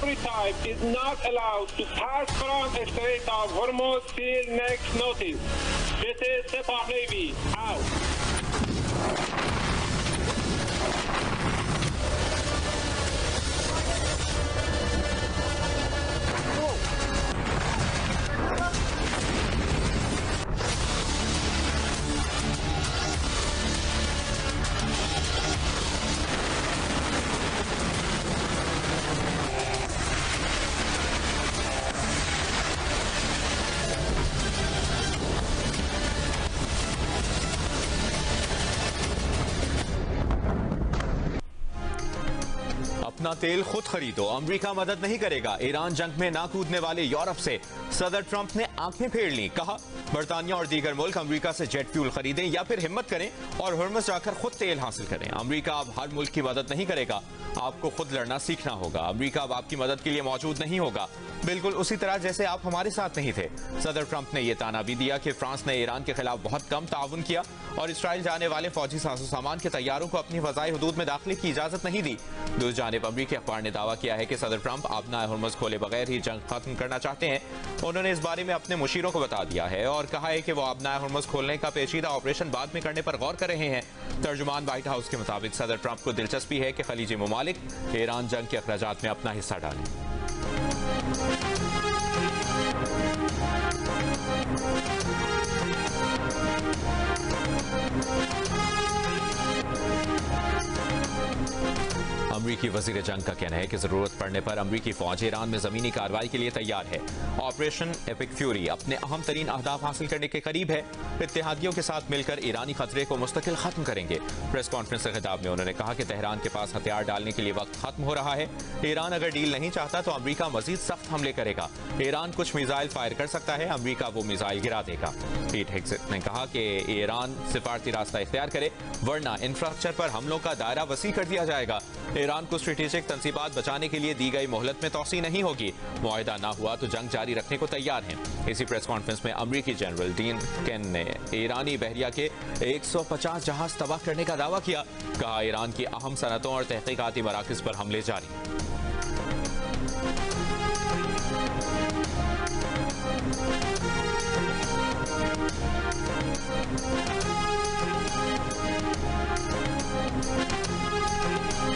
maritime is not allowed to pass from the Strait of Hormuz till next notice. This is Sepah Navy, out. अपना तेल खुद खरीदो, America मदद नहीं करेगा। ईरान जंग में ना कूदने वाले यूरोप से सदर ट्रंप ने आंखें फेर ली। कहा, बरतानिया और दीगर मुल्क अमेरिका से जेट फ्यूल खरीदें या फिर हिम्मत करें और हुर्मुज़ जाकर खुद तेल हासिल करें। अमेरिका अब हर मुल्क की मदद नहीं करेगा, आपको खुद लड़ना सीखना होगा। अमेरिका अब आपकी मदद के लिए मौजूद नहीं होगा, बिल्कुल उसी तरह जैसे आप हमारे साथ नहीं थे। सदर ट्रंप ने यह ताना भी दिया कि फ्रांस ने ईरान के खिलाफ बहुत कम ताउन किया और इसराइल जाने वाले फौजी साजो सामान के तैयारों को अपनी फजाई हदूद में दाखिले की इजाजत नहीं दी। दूसरी जानिब अमरीकी अखबार ने दावा किया है कि सदर ट्रंप आबना हुर्मुज़ खोले बगैर ही जंग खत्म करना चाहते हैं। उन्होंने इस बारे में अपने मुशीरों को बता दिया है और कहा है कि वो आबना हुर्मुज़ खोलने का पेचीदा ऑपरेशन बाद में करने पर गौर कर रहे हैं। तर्जुमान व्हाइट हाउस के मुताबिक सदर ट्रंप को दिलचस्पी है कि खलीजी ममालिक ईरान जंग के अखराजात में अपना हिस्सा डालें। अमरीकी वजीर जंग का कहना है कि जरूरत पड़ने पर अमरीकी फौज ईरान में जमीनी कार्रवाई के लिए तैयार है। ऑपरेशन एपिक फ्यूरी अपने अहम तरीन अहदाफ हासिल करने के करीब है। इत्तेहादियों के साथ मिलकर ईरानी खतरे को मुस्तकिल खत्म करेंगे। प्रेस कॉन्फ्रेंस के खिताब में उन्होंने कहा कि तेहरान के पास हथियार डालने के लिए वक्त खत्म हो रहा है। ईरान अगर डील नहीं चाहता तो अमरीका मजीद सख्त हमले करेगा। ईरान कुछ मिसाइल फायर कर सकता है, अमरीका वो मिसाइल गिरा देगा। पीट हेग्सेट ने कहा कि ईरान सिफारती रास्ता इख्तियार करे वरना इंफ्रास्ट्रक्चर पर हमलों का दायरा वसी कर दिया जाएगा। ईरान को स्ट्रेटेजिक तंसीबात बचाने के लिए दी गई मोहलत में तौसी नहीं होगी। मुआहिदा ना हुआ तो जंग जारी रखने को तैयार हैं। इसी प्रेस कॉन्फ्रेंस में अमरीकी जनरल डीन केन ने ईरानी बहरिया के 150 जहाज तबाह करने का दावा किया। कहा, ईरान की अहम सनतों और तहकीकाती मराकज़ पर हमले जारी।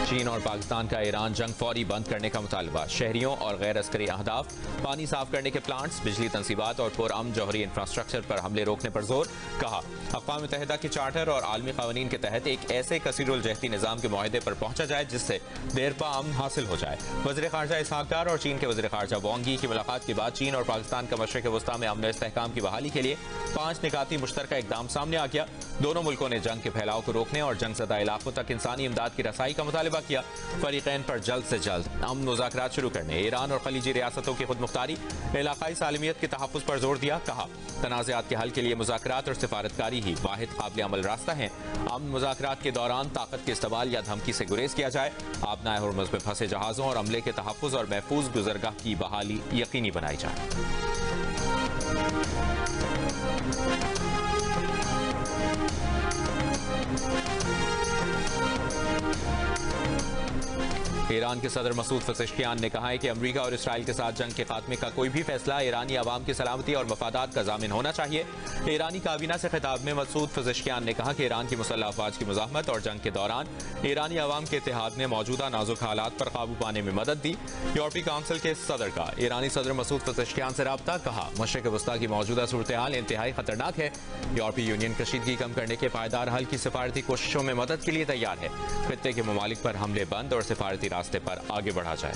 चीन और पाकिस्तान का ईरान जंग फौरी बंद करने का मुतालबा। शहरियों और गैर अस्करी अहदाफ, पानी साफ करने के प्लांट्स, बिजली तंसीबात और पुरअमन जौहरी इंफ्रास्ट्रक्चर पर हमले रोकने पर जोर। कहा, अक़वाम मुत्तहिदा के चार्टर और आलमी क़वानीन के तहत एक ऐसे कसीरुल जहती निज़ाम के मुआहदे पर पहुंचा जाए जिससे देरपा अमन हासिल हो जाए। वज़ीर ख़ारजा इसहाक़ डार और चीन के वज़ीर ख़ारजा वांग यी की मुलाकात के बाद चीन और पाकिस्तान का मशरिक़ वस्ता में अमन इस्तेहकाम की बहाली के लिए 5 निकाती मुश्तरका इक़दाम सामने आ गया। दोनों मुल्कों ने जंग के फैलाव को रोकने और जंगज़दा इलाकों तक इंसानी इमदाद की रसाई का मुतालबा किया। फरीक़ैन पर जल्द से जल्द अमन मुज़ाकरात शुरू करने, ईरान और खलीजी रियासतों की खुद मुख्तारी, इलाकाई सालमियत के तहफ़्फ़ुज़ पर जोर दिया। कहा, तनाज़ात के हल के लिए मुज़ाकरात और सिफारतकारी ही वाहिद काबिल अमल रास्ता है। अमन मुज़ाकरात के दौरान ताकत के इस्तेमाल या धमकी से गुरेज किया जाए। आबना हुर्मुज़ में फंसे जहाज़ों और अमले के तहफ़्फ़ुज़ और महफूज गुज़रगाह की बहाली यकीनी बनाई जाए। ईरान के सदर मसूद पेज़ेश्कियान ने कहा है कि अमेरिका और इसराइल के साथ जंग के खात्मे का कोई भी फैसला ईरानी अवाम की सलामती और मफादात का ज़ामिन होना चाहिए। ईरानी काबीना से खिताब में मसूद पेज़ेश्कियान ने कहा कि ईरान की मुसल्लह अफ़वाज की मुज़ाहमत और जंग के दौरान ईरानी अवाम के इत्तेहाद ने मौजूदा नाजुक हालात पर काबू पाने में मदद दी। यूरोपीय काउंसिल के सदर का ईरानी सदर मसूद पेज़ेश्कियान से रब्ता। कहा, मशरिक़ वस्ता की मौजूदा सूरत हाल इंतहाई खतरनाक है। यूरोपीय यूनियन कशीदगी कम करने के पायदार हल की सिफारती कोशिशों में मदद के लिए तैयार है। खित्ते के ममालिक पर हमले बंद और सिफारती रास्ते पर आगे बढ़ा जाए।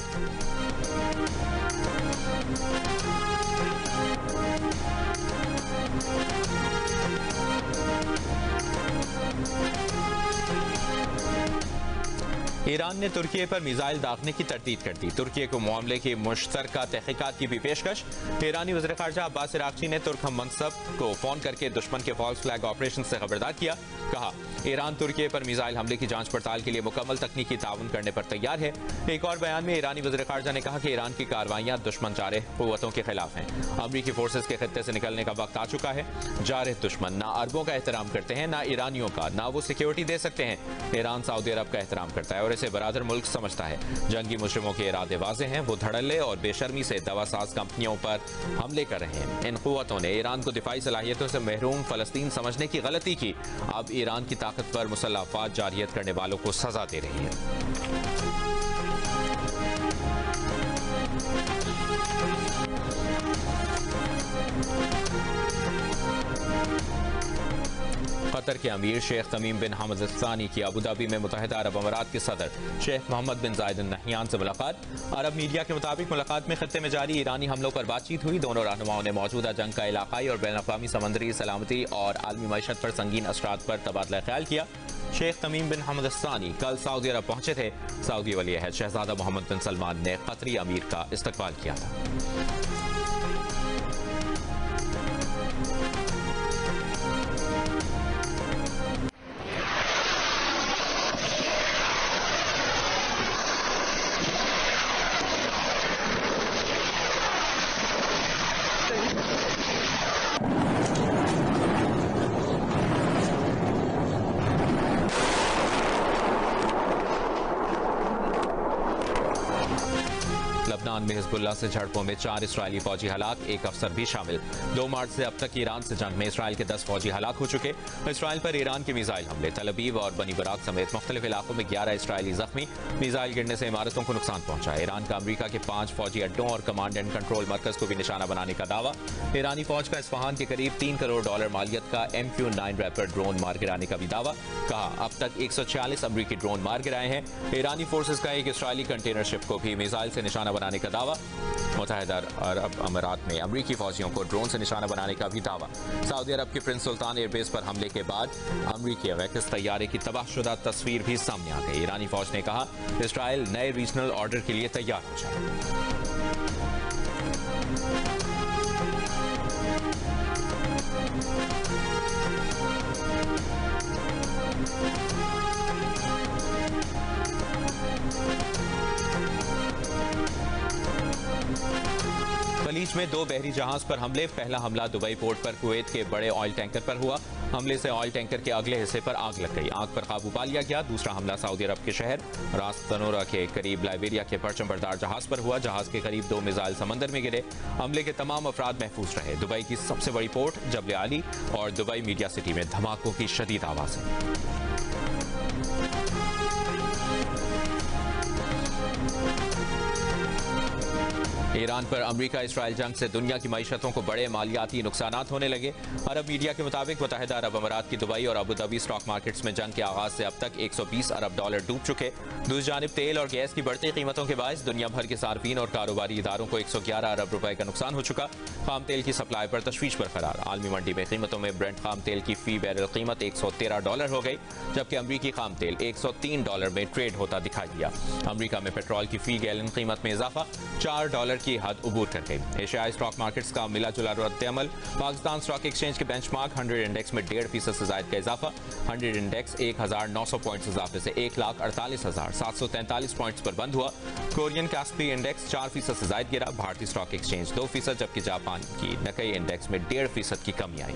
ईरान ने तुर्की पर मिसाइल दागने की तरदीद कर दी। तुर्की को मामले की मुश्तरका तहकीकात की भी पेशकश। ईरानी वज़ीर ख़ारजा अब्बास अराग़ची ने तुर्क मनसब को फोन करके दुश्मन के फॉल्स फ्लैग ऑपरेशन से खबरदार किया। कहा, ईरान तुर्की पर मिसाइल हमले की जांच पड़ताल के लिए मुकम्मल तकनीकी ताउन करने पर तैयार है। एक और बयान में ईरानी वज़ीर ख़ारजा ने कहा कि ईरान की कार्रवाइयाँ दुश्मन जारह क़ुव्वतों के खिलाफ हैं। अमरीकी फोर्सेज के खित्ते से निकलने का वक्त आ चुका है। जारह दुश्मन ना अरबों का एहतराम करते हैं, ना ईरानियों का, ना वो सिक्योरिटी दे सकते हैं। ईरान सऊदी अरब का एहतराम करता है और से बरादर मुल्क समझता है। जंगी मुजरिमों के इरादे वाज़े हैं। वो धड़ल्ले और बेशर्मी से दवासाज कंपनियों पर हमले कर रहे हैं। इन कुव्वतों ने ईरान को दिफाई सलाहियतों से महरूम फ़लस्तीन समझने की गलती की। अब ईरान की ताकत पर मुसल्लह अफ़वाज जारियत करने वालों को सजा दे रही है। कतर के अमीर शेख तमीम बिन हमद अल थानी की अबू धाबी में मुत्तहिदा अरब अमारात के सदर शेख मोहम्मद बिन जायद अल नहयान से मुलाकात। अरब मीडिया के मुताबिक मुलाकात में खत्ते में जारी ईरानी हमलों पर बातचीत हुई। दोनों रहनुमाओं ने मौजूदा जंग का इलाकाई और बैनुल-अक़वामी समंदरी सलामती और आलमी मईशत पर संगीन असरात पर तबादला ख्याल किया। शेख तमीम बिन हमद अल थानी कल सऊदी अरब पहुंचे थे। सऊदी वली अहद शहजादा मोहम्मद बिन सलमान ने कतरी अमीर का इस्तकबाल किया था। लबनान में हिजबुल्लाह से झड़पों में 4 इस्राएली फौजी हलाक, 1 अफसर भी शामिल। 2 मार्च से अब तक ईरान से जंग में इसराइल के 10 फौजी हलाक हो चुके। इसराइल पर ईरान के मिसाइल हमले, तल अवीव और बनी बराक समेत मुख्तलिफ इलाकों में 11 इसराइली जख्मी। मिसाइल गिरने से इमारतों को नुकसान पहुंचा। ईरान का अमरीका के 5 फौजी अड्डों और कमांड एंड कंट्रोल मरकज को भी निशाना बनाने का दावा। ईरानी फौज का इस्फहान के करीब $3 करोड़ मालियत का MQ-9 रैपर ड्रोन मार गिराने का भी दावा। कहा अब तक 146 अमरीकी ड्रोन मार गिराए हैं। ईरानी फोर्सेज का एक इसराइली कंटेनर शिप को भी मिसाइल से निशाना बनाने का दावा। मुत्तहिदा अरब अमारात में अमरीकी फौजियों को ड्रोन से निशाना बनाने का भी दावा। सऊदी अरब के प्रिंस सुल्तान एयरबेस पर हमले के बाद अमरीकी वैक्स तैयारे की तबाहशुदा तस्वीर भी सामने आ गई। ईरानी फौज ने कहा इसराइल नए रीजनल ऑर्डर के लिए तैयार हो जाए। खलीज में 2 बहरी जहाज पर हमले। पहला हमला दुबई पोर्ट पर कुवैत के बड़े ऑयल टैंकर पर हुआ। हमले से ऑयल टैंकर के अगले हिस्से पर आग लग गई। आग पर काबू पा लिया गया। दूसरा हमला सऊदी अरब के शहर रास तनोरा के करीब लाइबेरिया के परचम बरदार जहाज पर हुआ। जहाज के करीब 2 मिसाइल समंदर में गिरे। हमले के तमाम अफराद महफूज रहे। दुबई की सबसे बड़ी पोर्ट जबल आली और दुबई मीडिया सिटी में धमाकों की शदीद आवाज़ है। ईरान पर अमरीका इसराइल जंग से दुनिया की मईशतों को बड़े मालियाती नुकसानात होने लगे। अरब मीडिया के मुताबिक मुत्तहिदा अरब अमारात की दुबई और अबू धाबी स्टॉक मार्केट्स में जंग के आगाज से अब तक $120 अरब डूब चुके। दूसरी जानिब तेल और गैस की बढ़ती कीमतों के बायस दुनिया भर के सार्फिन और कारोबारी इदारों को 111 अरब रुपए का नुकसान हो चुका। खाम तेल की सप्लाई पर तशवीश बरकरार। आलमी मंडी में कीमतों में ब्रेंट खाम तेल की फी बैरल कीमत $113 हो गई, जबकि अमरीकी खाम तेल $103 में ट्रेड होता दिखाई दिया। अमरीका में पेट्रोल की फी गैलन कीमत में इजाफा $4 की हद उबूर कर गई। एशियाई स्टॉक मार्केट्स का मिला जुला रद्द-ए-अमल। पाकिस्तान स्टॉक एक्सचेंज के बेंचमार्क 100 इंडेक्स में 1.5% से ज्यादा का इजाफा। 100 इंडेक्स 1900 पॉइंट्स इजाफे से 1,48,743 पॉइंट्स पर बंद हुआ। कोरियन कास्पी इंडेक्स 4% से ज्यादा गिरा। भारतीय स्टॉक एक्सचेंज 2%, जबकि जापान की नकई इंडेक्स में 1.5% की कमी आई।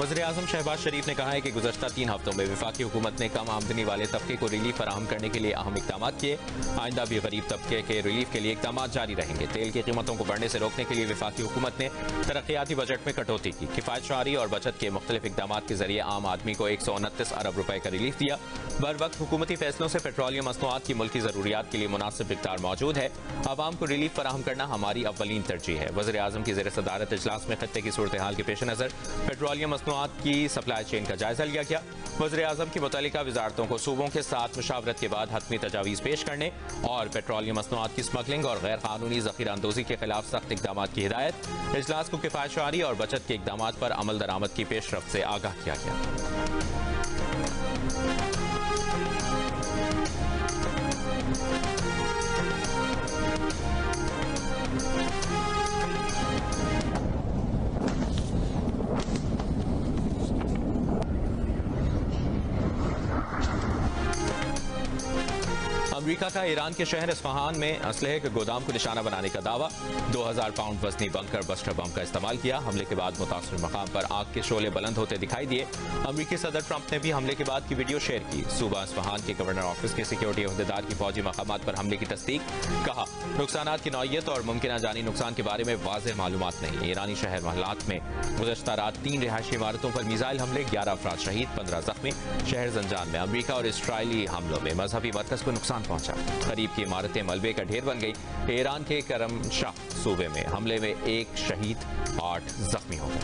वज़ीर-ए-आज़म शहबाज शरीफ ने कहा है कि गुज़श्ता 3 हफ्तों में वफाकी हुकूमत ने कम आमदनी वाले तबके को रिलीफ फराहम करने के लिए अहम इक़दाम किए। आइंदा भी गरीब तबके के रिलीफ के लिए इक़दाम जारी रहेंगे। तेल की कीमतों को बढ़ने से रोकने के लिए वफाकी हुकूमत ने तरक्याती बजट में कटौती की। किफ़ायत शआरी और बचत के मुख्तलिफ इक़दाम के जरिए आम आदमी को 129 अरब रुपए का रिलीफ दिया। बर वक्त हुकूमती फैसलों से पेट्रोलियम मसनूआत की मुल्की ज़रूरियात के लिए मुनासिब मिक़दार मौजूद है। आवाम को रिलीफ फराहम करना हमारी अव्वलीन तरजीह है। वज़ीर-ए-आज़म की ज़ेर सदारत इजलास में खत्ते की सूरत हाल के पेश नज़र पेट्रोलियम मसनूआत की सप्लाई चेन का जायजा लिया गया। वज़ीर-ए-आज़म की मुतल्लिका वज़ारतों को सूबों के साथ मुशावरत के बाद हतमी तजावीज़ पेश करने और पेट्रोलियम मसनूआत की स्मगलिंग और गैर कानूनी ज़ख़ीरा अंदोज़ी के खिलाफ सख्त इक़दाम की हिदायत। इजलास को किफ़ायत शआरी और बचत के इक़दाम पर अमल दरामद की पेशरफ्त से आगाह किया गया। अमेरिका का ईरान के शहर इस्फहान में असलहे के गोदाम को निशाना बनाने का दावा। 2000 पाउंड वजनी बंकर बस्टर बम का इस्तेमाल किया। हमले के बाद मुतासर मकाम पर आग के शोले बुलंद होते दिखाई दिए। अमेरिकी सदर ट्रंप ने भी हमले के बाद की वीडियो शेयर की। सूबा इस्फहान के गवर्नर ऑफिस के सिक्योरिटी अहदेदार की फौजी मकामात पर हमले की तस्दीक। कहा, नुकसानात की नौयत और मुमकिन जानी नुकसान के बारे में वाज़ेह मालूमात नहीं। ईरानी शहर महलात में गुज़श्ता रात 3 रिहायशी इमारतों पर मिसाइल हमले, 11 अफराद शहीद, 15 जख्मी। शहर जंजान में अमेरिका और इसराइली हमलों में मजहबी मरकज को नुकसान पहुंचा। करीब की इमारतें मलबे का ढेर बन गई। ईरान के करमशाह सूबे में हमले में 1 शहीद, 8 जख्मी हो गए।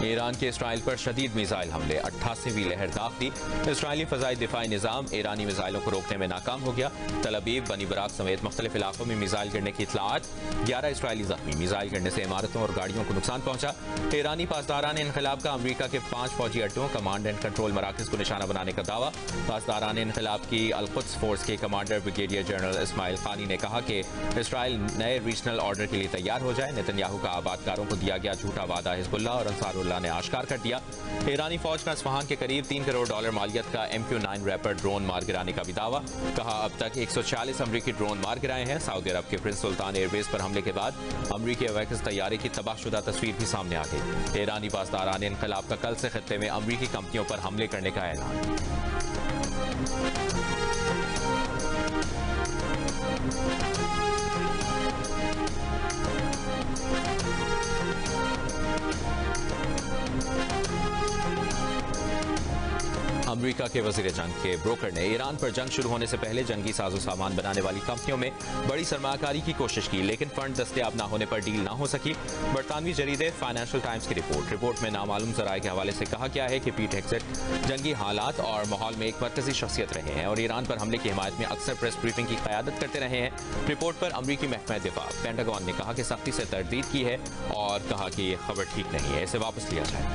ईरान के इसराइल पर शदीद मिसाइल हमले, 88वीं लहर दाग दी। इसराइली फजाई दिफाई निज़ाम ईरानी मिसाइलों को रोकने में नाकाम हो गया। तल अवीव, बनी बराक समेत मुख्तलिफ इलाकों में मिसाइल गिरने की इतलात, 11 इसराइली जख्मी। मिसाइल गिरने से इमारतों और गाड़ियों को नुकसान पहुंचा। ईरानी पासदारान इनकलाब का अमरीका के 5 फौजी अड्डों, कमांड एंड कंट्रोल मराकज को निशाना बनाने का दावा। पासदारान इनकलाब की अल-कुद्स फोर्स के कमांडर ब्रिगेडियर जनरल इस्माइल खानी ने कहा कि इसराइल नए रीजनल ऑर्डर के लिए तैयार हो जाए। नेतन्याहू का आबादकारों को दिया गया झूठा वादा हिजबुल्लाह और अंसारुल्लाह ने आश्कार कर दिया। ईरानी फौज का इस्फहान के करीब $3 करोड़ मालियत का MQ-9 रैपर ड्रोन मार गिराने का भी दावा। कहा, अब तक 140 अमरीकी ड्रोन मार गिराए हैं। सऊदी अरब के प्रिंस सुल्तान एयरबेस पर हमले के बाद अमरीकी अवैक्स तैयारे की तबाहशुदा तस्वीर भी सामने आ गई। ईरानी पासदारान इनकलाब का कल से खत्ते में अमरीकी कंपनियों पर हमले करने का ऐलान। अमेरिका के वजीर जंग के ब्रोकर ने ईरान पर जंग शुरू होने से पहले जंगी साजो सामान बनाने वाली कंपनियों में बड़ी सरमाकारी की कोशिश की, लेकिन फंड दस्तयाब न होने पर डील न हो सकी। बरतानवी जरीदे फाइनेंशियल टाइम्स की रिपोर्ट में नामालूम जराये के हवाले से कहा गया है कि पीट हेग्सेट जंगी हालात और माहौल में एक मरकजी शख्सियत रहे हैं और ईरान पर हमले की हिमायत में अक्सर प्रेस ब्रीफिंग की क़यादत करते रहे हैं। रिपोर्ट पर अमरीकी महकमा दिफा पेंटागन ने कहा कि सख्ती से तरदीद की है और कहा कि यह खबर ठीक नहीं है, इसे वापस लिया जाए।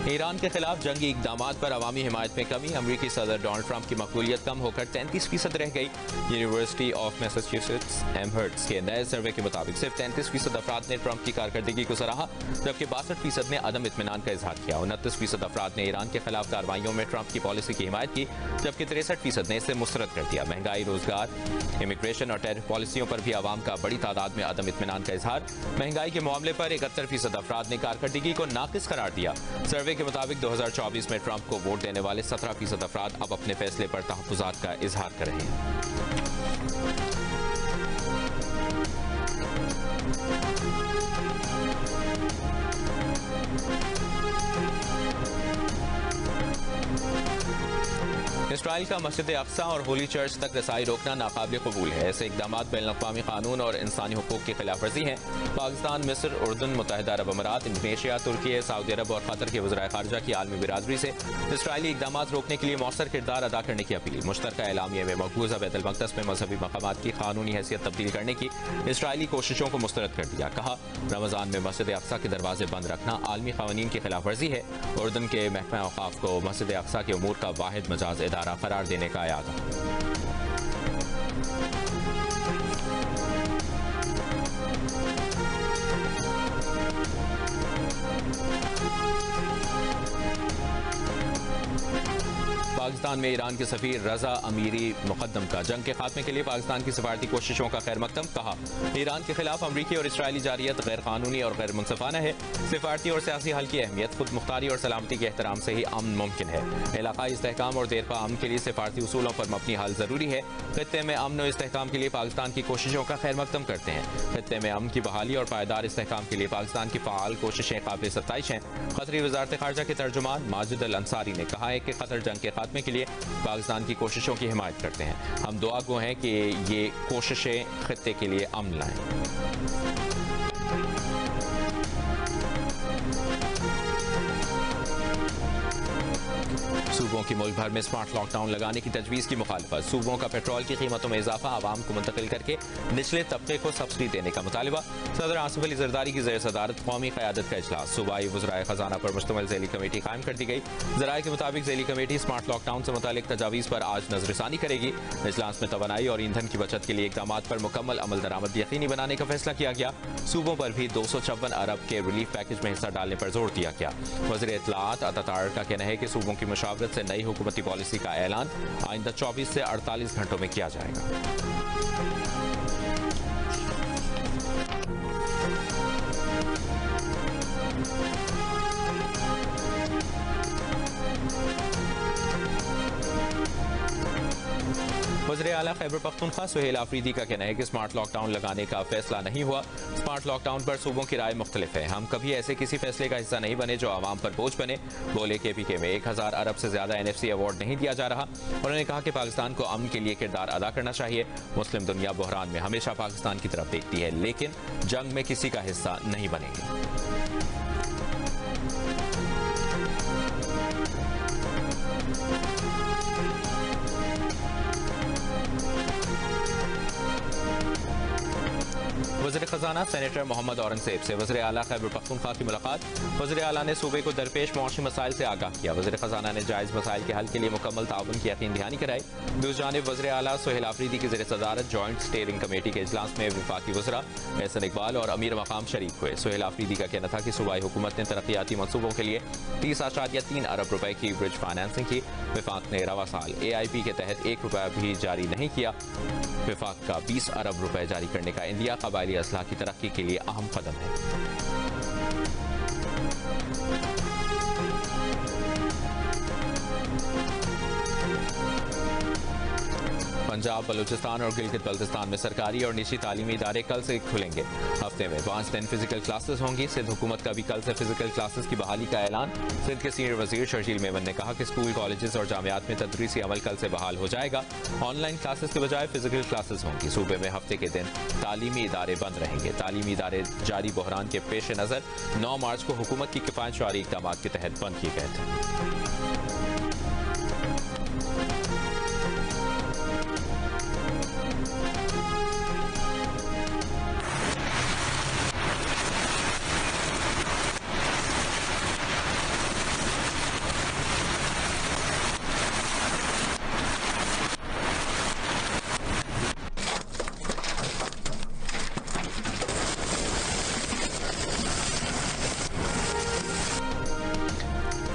ईरान के खिलाफ जंगी इक़दामात पर अवामी हिमायत में कमी। अमरीकी सदर डोनाल्ड ट्रंप की मकबूलियत कम होकर 33% रह गई। यूनिवर्सिटी ऑफ मैसाचुसेट्स एमहर्ट्स के नए सर्वे के मुताबिक सिर्फ 33% अफराद ने ट्रंप की कारकर्दगी को सराहा, जबकि 62% ने अदम इत्मीनान का इजहार किया। 29% अफराद ने ईरान के खिलाफ कार्रवाइयों में ट्रंप की पॉलिसी की हिमायत की, जबकि 63% ने इसे मुस्तरद कर दिया। महंगाई, रोजगार, इमिग्रेशन और टैरिफ पॉलिसियों पर भी आवाम का बड़ी तादाद में अदम इत्मीनान का इजहार। महंगाई के मामले पर 71% अफराद ने कारकर्दगी को नाकिस करार दिया। सर्वे के मुताबिक 2024 में ट्रंप को वोट देने वाले 17% अफराद अब अपने फैसले पर तहफ़्फ़ुज़ात का इजहार कर रहे हैं। इसराइल का मस्जिद अक्सा और होली चर्च तक रसाई रोकना नाकाबिल कबूल है। ऐसे इक़दाम बैनुल-अक़वामी कानून और इंसानी हुकूक की खिलाफ वर्जी हैं। पाकिस्तान, मिस्र, उर्दन, मुत्तहिदा अरब अमारात, इंडोनेशिया, तुर्की, सऊदी अरब और कतर के वज़राए ख़ारिजा की आलमी बिरादरी से इसराइली इक़दाम रोकने के लिए मौसर किरदार अदा करने की अपील। मुश्तरका एलामिये में मक़बूज़ा बैतुल मक़दस में मजहबी मक़ामात की कानूनी हैसियत तब्दील करने की इसराइली कोशिशों को मुस्तरद कर दिया। कहा, रमज़ान में मस्जिद अक्सा के दरवाजे बंद रखना आलमी क़वानीन की खिलाफ वर्जी है। उर्दन के महकमा औक़ाफ़ को मस्जिद अक्सा के उमूर का वाहिद मजाज इदारा करार देने का याद। पाकिस्तान में ईरान के सफीर रजा अमीरी मुकद्दम का जंग के खात्मे के लिए पाकिस्तान की सिफारती कोशिशों का खैर मकदम। कहा, ईरान के खिलाफ अमरीकी और इसराइली जारियत गैर कानूनी और गैर मुनसिफाना है। सिफारती और सियासी हल की अहमियत खुद मुख्तारी और सलामती के एहतराम से ही अमन मुमकिन है। इलाकाई इस्तेहकाम और देरपा अमन के लिए सिफारती उसूलों पर मबनी हल जरूरी है। खित्ते में अमन और इस्तेहकाम के लिए पाकिस्तान की कोशिशों का खैर मकदम करते हैं। खित्ते में अमन की बहाली और पायदार इस्तेहकाम के लिए पाकिस्तान की फ़ाल कोशिशें काबिल सत्ताइश हैं। कतरी वज़ारत ख़ारिजा के तर्जुमान माजिद अल अंसारी ने कहा है कि कतर जंग के खात्मे के लिए पाकिस्तान की कोशिशों की हिमायत करते हैं। हम दुआ गो हैं कि ये कोशिशें खित्ते के लिए अमन लाएं। सूबों की मुल्क भर में स्मार्ट लॉकडाउन लगाने की तजवीज़ की मुखालफत। सूबों का पेट्रोल की कीमतों में इजाफा आवाम को मुंतकिल करके निचले तबके को सब्सिडी देने का मुतालबा। सदर आसिफ अली जरदारी की ज़ेर सदारत कौमी क़यादत का इजलास। सूबाई वज़राए ख़जाना पर मुश्तमिल ज़ैली कमेटी कायम कर दी गई। ज़राए के मुताबिक ज़ैली कमेटी स्मार्ट लॉकडाउन से मुतालिक तजावीज़ पर आज नजरसानी करेगी। इजलास में तवानाई और ईंधन की बचत के लिए इक़दाम पर मुकम्मल अमल दरामद यकीनी बनाने का फैसला किया गया। सूबों पर भी 254 अरब के रिलीफ पैकेज में हिस्सा डालने पर जोर दिया गया। वज़ीर इत्तलाआत अतातार का कहना है कि सूबों की मुशावरत से नई हुकूमती पॉलिसी का ऐलान आइंदा 24 से 48 घंटों में किया जाएगा। वज़ीर आला खैबर पख्तूनख्वा सुहेल आफरीदी का कहना है कि स्मार्ट लॉकडाउन लगाने का फैसला नहीं हुआ। स्मार्ट लॉकडाउन पर सूबों की राय मुख्तलिफ है। हम कभी ऐसे किसी फैसले का हिस्सा नहीं बने जो आवाम पर बोझ बने। बोले KPK में 1000 अरब से ज्यादा NFC अवार्ड नहीं दिया जा रहा। उन्होंने कहा कि पाकिस्तान को अमन के लिए किरदार अदा करना चाहिए। मुस्लिम दुनिया बहरान में हमेशा पाकिस्तान की तरफ देखती है, लेकिन जंग में किसी का हिस्सा नहीं बनेगी। वज़ीर ख़जाना सेनेटर मोहम्मद औरंगज़ेब से वज़ीर आला खैबर पख्तूनख्वा की मुलाकात। वज़ीर आला ने सूबे को दरपेश मौसमी मसाइल से आगाह किया। वज़ीर ख़जाना ने जायज़ मसाइल के हल के लिए मुकम्मल ताउन की यकीन दहानी कराई। दूसरी जानिब वज़ीर आला सुहेल आफरीदी की ज़ेर सदारत जॉइंट स्टीयरिंग कमेटी के इजलास में वफाकी वज़रा एहसन इकबाल और अमीर मकाम शरीक हुए। सुहेल आफरीदी का कहना था कि सूबाई हुकूमत ने तरक्याती मनसूबों के लिए 30.3 अरब रुपए की ब्रिज फाइनेंसिंग की। वफाक ने रवा साल AIP के तहत 1 रुपया भी जारी नहीं किया। वफाक का 20 अरब रुपए जारी करने का इंदिया कबायली असलाह की तरक्की के लिए अहम कदम है। पंजाब, बलूचिस्तान और गिलगित बल्तिस्तान में सरकारी और निजी तालीमी इदारे कल से खुलेंगे। हफ्ते में 5 दिन फिजिकल क्लासेस होंगी। सिंध हुकूमत का भी कल से फिजिकल क्लासेस की बहाली का ऐलान। सिंध के सीनियर वजीर शर्जील मेमन ने कहा कि स्कूल, कॉलेजेस और जामियात में तदरीसी अमल कल से बहाल हो जाएगा। ऑनलाइन क्लासेस के बजाय फिजिकल क्लासेस होंगी। सूबे में हफ्ते के दिन तालीमी इदारे बंद रहेंगे। तालीमी इदारे जारी बहरान के पेश नज़र 9 मार्च को हुकूमत की किफायतशारी इक़दाम के तहत बंद किए गए थे।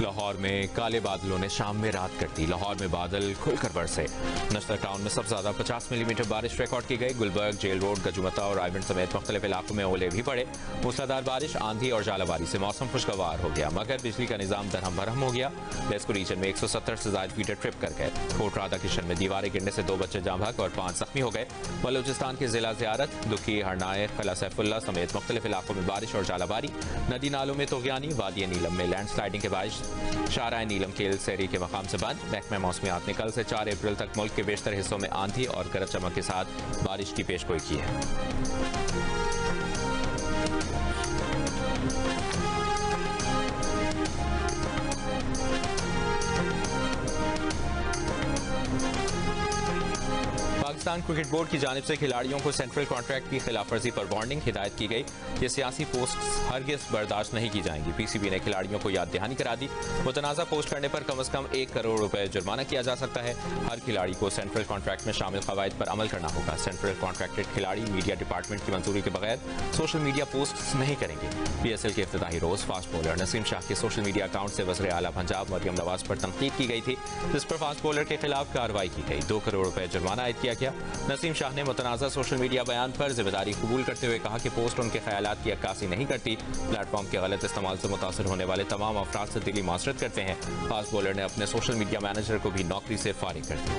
लाहौर में काले बादलों ने शाम में रात कर दी। लाहौर में बादल खुलकर बरसे। नश्तर टाउन में सबसे ज्यादा 50 मिलीमीटर बारिश रिकॉर्ड की गई। गुलबर्ग, जेल रोड, गजुमता और रायबंड समेत मुख्तलिफ इलाकों में ओले भी पड़े। मूसलाधार बारिश, आंधी और जालाबारी से मौसम खुशगवार हो गया, मगर बिजली का निजाम दरहम भरहम हो गया। लेस्को रीजन में 170 से ज्यादा फीटर ट्रिप कर गए। कोट राधा किशन में दीवारें गिरने से 2 बच्चे जाँ भाग और 5 जख्मी हो गए। बलूचिस्तान के जिला ज़ियारत, दुखी, हरनाए, किला सैफुल्ला समेत मुख्तलिफ इलाकों में बारिश और जालाबारी। नदी नालों में तोगयानी, वादी नीलम में लैंड स्लाइडिंग के बारिश। शाहराह नीलम केल सेरी के मकाम से बंद। महकमा मौसमियात ने कल से 4 अप्रैल तक मुल्क के बेशतर हिस्सों में आंधी और गरज चमक के साथ बारिश की पेशगोई की है। पाकिस्तान क्रिकेट बोर्ड की जानिब से खिलाड़ियों को सेंट्रल कॉन्ट्रैक्ट की खिलाफवर्जी पर वार्निंग हिदायत की गई। ये सियासी पोस्ट हरगिज बर्दाश्त नहीं की जाएंगी। PCB ने खिलाड़ियों को याद दहानी करा दी। मुतनाज़ा पोस्ट करने पर कम से कम 1 करोड़ रुपए जुर्माना किया जा सकता है। हर खिलाड़ी को सेंट्रल कॉन्ट्रैक्ट में शामिल कवायद पर अमल करना होगा। सेंट्रल कॉन्ट्रैक्टेड खिलाड़ी मीडिया डिपार्टमेंट की मंजूरी के बगैर सोशल मीडिया पोस्ट नहीं करेंगे। PSL के इफ्तिताही रोज फास्ट बॉलर नसीम शाह के सोशल मीडिया अकाउंट से वज़ीर आला पंजाब मरियम नवाज पर तनकीद की गई थी, जिस पर फास्ट बॉलर के खिलाफ कार्रवाई की गई। 2 करोड़ रुपए जुर्माना आयद किया गया। नसीम शाह ने मुतनाज़ा सोशल मीडिया बयान पर जिम्मेदारी कबूल करते हुए कहा कि पोस्ट उनके ख्यालात की अक्कासी नहीं करती। प्लेटफॉर्म के गलत इस्तेमाल से मुतासर होने वाले तमाम अफराद से दिली माजरत करते हैं। फास्ट बॉलर ने अपने सोशल मीडिया मैनेजर को भी नौकरी से फारिग कर दिया।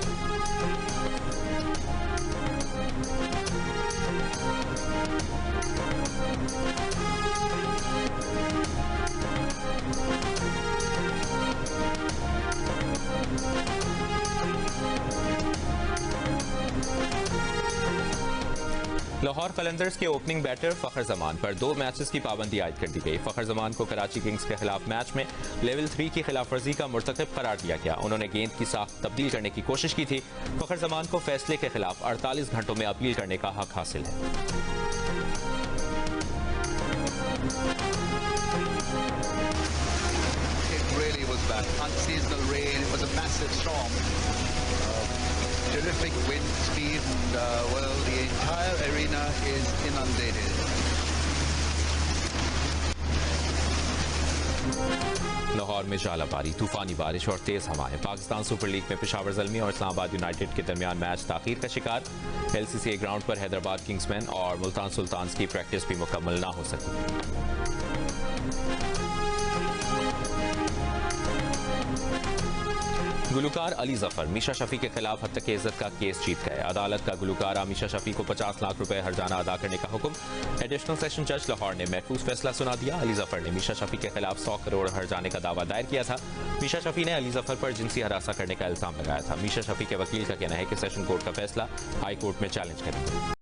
लाहौर कलंदर्स के ओपनिंग बैटर फखर जमान पर 2 मैचेस की पाबंदी आयद कर दी गई। फखर जमान को कराची किंग्स के खिलाफ मैच में लेवल 3 की खिलाफ वर्जी का मुर्तकब करार दिया गया। उन्होंने गेंद की साख्त तब्दील करने की कोशिश की थी। फखर जमान को फैसले के खिलाफ 48 घंटों में अपील करने का हक हासिल है। It really was bad. Unseasonal rain. It was a massive storm. Terrific wind speed, and well, the entire arena is inundated. Lahore में जालाबारी, तूफानी बारिश और तेज हवाएं। पाकिस्तान सुपर लीग में पेशावर ज़ल्मी और इस्लामाबाद यूनाइटेड के दरमियान मैच ताखीर का शिकार। LCCA ग्राउंड पर हैदराबाद किंग्समैन और मुल्तान सुल्तान्स की प्रैक्टिस भी मुकम्मल ना हो सकी। गुलकार अली जफर मीशा शफी के खिलाफ हत्या के इज्जत का केस जीत गए। अदालत का गुलकार मीशा शफी को 50 लाख रुपए हर्जाना अदा करने का हुक्म। एडिशनल सेशन जज लाहौर ने महफूज फैसला सुना दिया। अली जफर ने मीशा शफी के खिलाफ 100 करोड़ हर्जाने का दावा दायर किया था। मीशा शफी ने अली जफर पर जिनसी हरासा करने का इल्जाम लगाया था। मीशा शफी के वकील का कहना है कि सेशन कोर्ट का फैसला हाई कोर्ट में चैलेंज करेंगे।